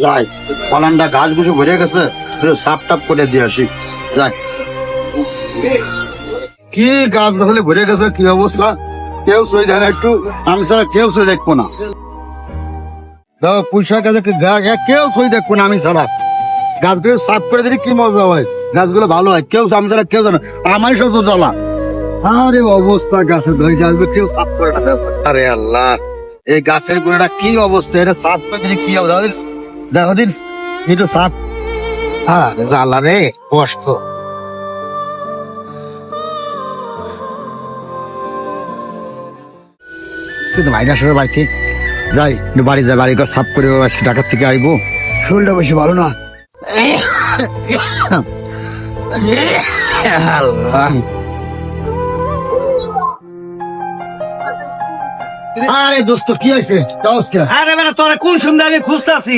যাই পালানটা ঘাস ঘুষে ভরে গেছে, সাপ টাপ করে দিয়ে আসি। যাই, কি গাছ গাছলে ভরে গেছে, কি অবস্থা, কেউ সই দেয় না একটু, আমি ছাড়া কেউ সই দেখবো না। পয়সা কাছে কেউ সই দেখবো না আমি ছাড়া। গাছগুলো সাফ করে দিলে কি মজা হয়, গাছগুলো ভালো হয়, কেউ আমি ছাড়া কেউ জানে, আমারই শুধু জ্বালা। আরে অবস্থা গাছের ধরে আসবে, কেউ সাফ করে না। আরে আল্লাহ, এই গাছের গোড়াটা কি অবস্থা, এটা সাফ করে দিলে কি হবে, দেখো দিন একটু সাফ। হ্যাঁ জ্বালা রে, কষ্ট। ভাইরা সবাই বাড়িতে যাই, বাড়ি যাই, বাড়ি ঘর সাফ করে ঢাকার থেকে আইবো, শরীরটা বেশি ভালো না। আল্লাহ, আরে দোস্ত কি হয়েছে? আরে বেটা তোরা কোন সন্ধ্যা আমি খুঁজতেছি,